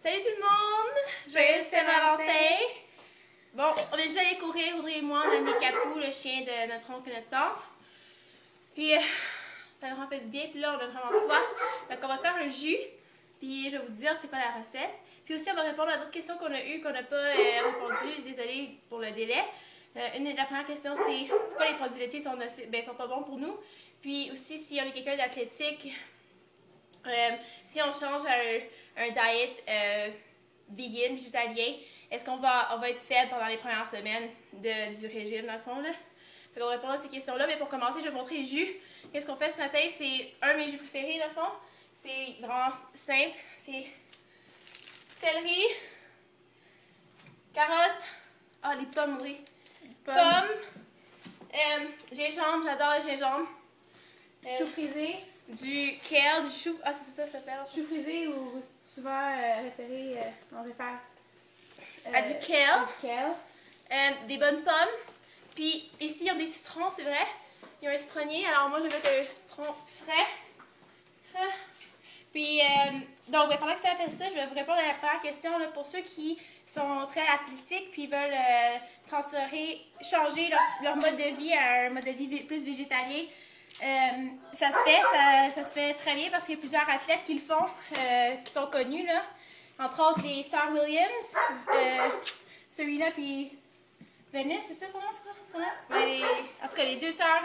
Salut tout le monde! Joyeux Saint-Valentin! Bon, on est déjà allé courir, Audrey et moi, on a amené Capou, le chien de notre oncle et notre tante. Puis, ça leur en fait du bien, puis là, on a vraiment soif. Donc, on va se faire un jus, puis je vais vous dire c'est quoi la recette. Puis aussi, on va répondre à d'autres questions qu'on a eues, qu'on n'a pas répondu. Désolée pour le délai. La première question, c'est pourquoi les produits laitiers sont pas bons pour nous. Puis aussi, si on est quelqu'un d'athlétique, si on change à un diet vegan, végétalien, est-ce qu'on va être faible pendant les premières semaines du régime, dans le fond, là? Fait qu'on va répondre à ces questions-là, mais pour commencer, je vais vous montrer le jus. Qu'est-ce qu'on fait ce matin? C'est un de mes jus préférés, dans le fond. C'est vraiment simple. C'est céleri, carottes, les pommes, oui. Pommes, gingembre, j'adore le gingembre. Chou frisé. Du kale, du chou... c'est ça s'appelle. Chou frisé ou souvent on réfère à du kale. Du kale. Des bonnes pommes. Puis ici, il y a des citrons, c'est vrai. Il y a un citronnier. Alors moi, je vais mettre un citron frais. Puis, donc, pendant que je fais ça, je vais vous répondre à la première question. Là, pour ceux qui sont très athlétiques puis veulent changer leur mode de vie à un mode de vie plus végétalien, ça se fait très bien parce qu'il y a plusieurs athlètes qui le font, qui sont connus, là. Entre autres, les sœurs Williams, Serena puis Venus, c'est ça son nom, en tout cas, les deux sœurs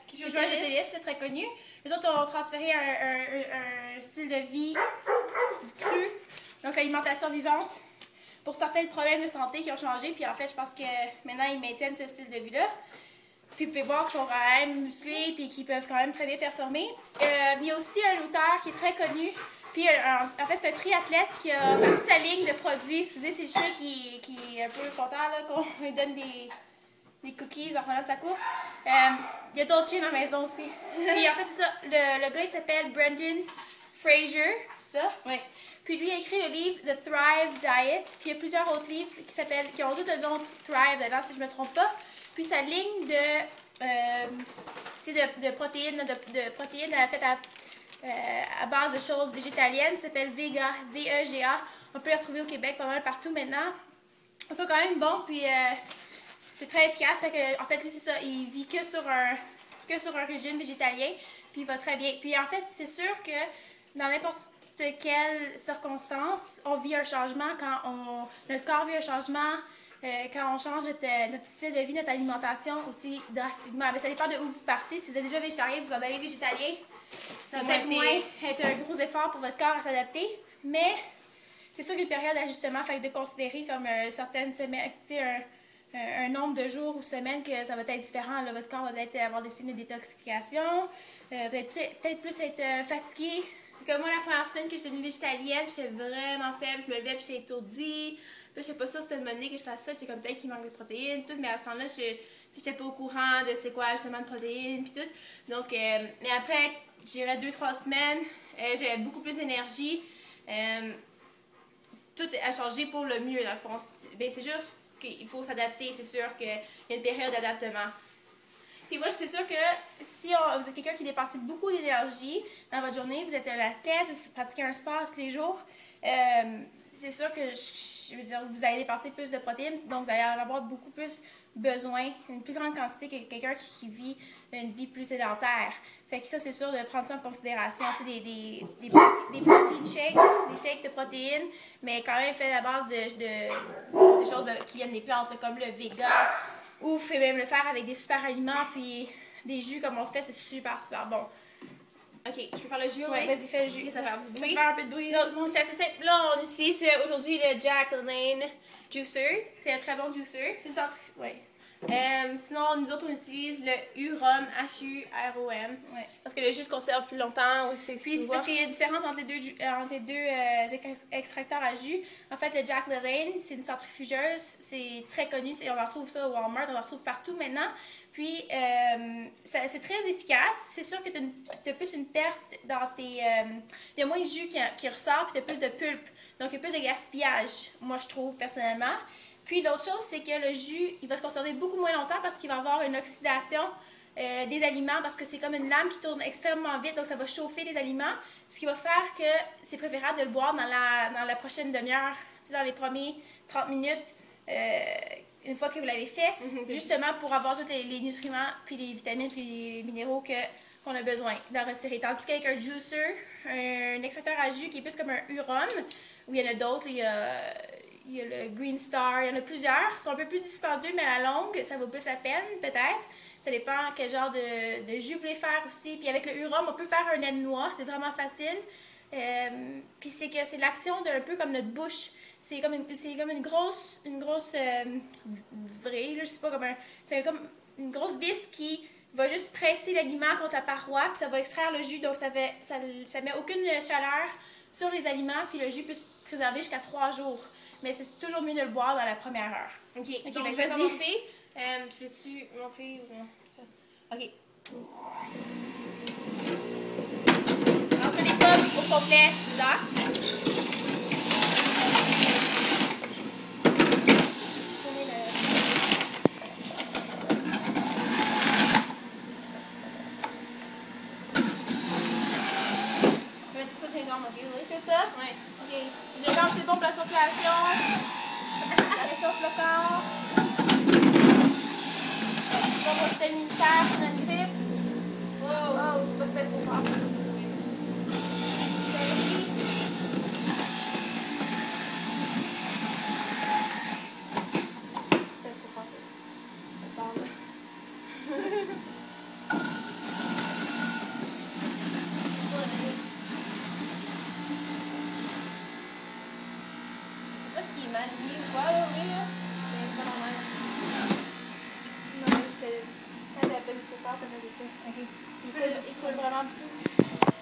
qui jouent au tennis, c'est très connu. Les autres ont transféré un style de vie cru, donc l'alimentation vivante, pour certains problèmes de santé qui ont changé. Puis en fait, je pense que maintenant, ils maintiennent ce style de vie-là. Puis vous pouvez voir qu'ils sont quand même musclés et qu'ils peuvent quand même très bien performer. Il y a aussi un auteur qui est très connu. Puis en fait, c'est un triathlète qui a parti sa ligne de produits. Excusez, c'est le chien qui est un peu content qu'on lui donne des cookies en revenant de sa course. Il y a d'autres chiens dans la maison aussi. Puis en fait, c'est ça. Le gars, il s'appelle Brendan Fraser. C'est ça? Oui. Puis lui, il a écrit le livre The Thrive Diet. Puis il y a plusieurs autres livres qui ont tous le nom Thrive dedans, si je ne me trompe pas. Puis sa ligne de protéines, faite à base de choses végétaliennes s'appelle Vega, V-E-G-A. On peut les retrouver au Québec pas mal partout maintenant. Ils sont quand même bons, puis c'est très efficace. Fait que, en fait, lui, c'est ça, il vit que sur un régime végétalien, puis il va très bien. Puis en fait, c'est sûr que dans n'importe quelle circonstance, on vit un changement quand notre corps vit un changement. Quand on change notre style de vie, notre alimentation aussi drastiquement. Mais ça dépend de où vous partez. Si vous êtes déjà végétarien, vous en allez végétalien, ça va peut-être moins être un gros effort pour votre corps à s'adapter. Mais c'est sûr qu'il y a une période d'ajustement, fait de considérer comme certaines semaines, un nombre de jours ou semaines que ça va être différent. Là, votre corps va peut-être avoir des signes de détoxification, vous allez peut-être plus être fatigué. Comme moi, la première semaine que j'étais devenue végétalienne, j'étais vraiment faible, je me levais et j'étais étourdie. Là, je sais pas ça, c'était une bonne idée que je fasse ça, j'étais comme peut-être qu'il manque de protéines, tout, mais à ce temps-là, j'étais pas au courant de c'est quoi justement de protéines, puis tout. Donc, mais après, je dirais 2-3 semaines, j'avais beaucoup plus d'énergie. Tout a changé pour le mieux, dans le fond. C'est juste qu'il faut s'adapter, c'est sûr qu'il y a une période d'adaptement. Puis moi, c'est sûr que si vous êtes quelqu'un qui dépense beaucoup d'énergie dans votre journée, vous êtes un athlète, vous pratiquez un sport tous les jours, c'est sûr que je veux dire, vous allez dépenser plus de protéines, donc vous allez en avoir beaucoup plus besoin, une plus grande quantité que quelqu'un qui vit une vie plus sédentaire. Fait que ça, c'est sûr de prendre ça en considération. C'est des protein shakes, des shakes de protéines, mais quand même fait à la base de choses qui viennent des plantes, là, comme le Vega, ou vous pouvez même le faire avec des super aliments, puis des jus comme on le fait, c'est super, super bon. Ok, je peux faire le jus? Oui, vas-y, fais le jus. Ça va faire du bruit. Ça va faire un peu de bruit. C'est assez simple. Là, on utilise aujourd'hui le Jack Lane Juicer. C'est un très bon juicer. C'est le centrifuge. Oui. Sinon, nous autres, on utilise le U-ROM, H-U-R-O-M. Ouais. Parce que le jus se conserve plus longtemps. Puis, c'est parce qu'il y a une différence entre les deux extracteurs à jus. En fait, le Jack Lane, c'est une centrifugeuse. C'est très connu. On en retrouve ça au Walmart. On en retrouve partout maintenant. Puis, c'est très efficace. C'est sûr que tu as plus une perte dans tes... il y a moins de jus qui ressort, puis tu as plus de pulpe. Donc, il y a plus de gaspillage, moi, je trouve, personnellement. Puis, l'autre chose, c'est que le jus, il va se conserver beaucoup moins longtemps parce qu'il va avoir une oxydation des aliments parce que c'est comme une lame qui tourne extrêmement vite, donc ça va chauffer les aliments. Ce qui va faire que c'est préférable de le boire dans la prochaine demi-heure, dans les premiers 30 minutes, une fois que vous l'avez fait, justement pour avoir tous les nutriments, puis les vitamines, puis les minéraux qu'on a besoin d'en retirer. Tandis qu'avec un juicer, un extracteur à jus qui est plus comme un Huron, où il y en a d'autres, il y a le Green Star, il y en a plusieurs, ils sont un peu plus dispendieux, mais à la longue, ça vaut plus la peine, peut-être. Ça dépend quel genre de jus vous voulez faire aussi. Puis avec le Huron, on peut faire un lait de noix, c'est vraiment facile. Puis c'est que c'est l'action d'un peu comme notre bouche. C'est comme une grosse vrille, là, je sais pas, c'est comme une grosse vis qui va juste presser l'aliment contre la paroi, puis ça va extraire le jus, donc ça met aucune chaleur sur les aliments, puis le jus peut se préserver jusqu'à 3 jours. Mais c'est toujours mieux de le boire dans la première heure. Ok, donc je vais commencer. Tu veux-tu montrer ou non? Ok. Entre les pommes au complet dedans. C'est ça? Oui. Ok. Je lance, c'est bon pour la circulation. La réchauffe le corps. Bon pour le système immunitaire, c'est notre grippe. Wow! Oh, pas se mettre trop fort. Celle-ci. C'est pas trop fort. Ça sort là. Il est mal lié ou quoi, là, oui, là. Mais c'est pas normal. Non, c'est... Quand elle a pas mis trop fort, ça fait ça. Ok. Il coule vraiment beaucoup.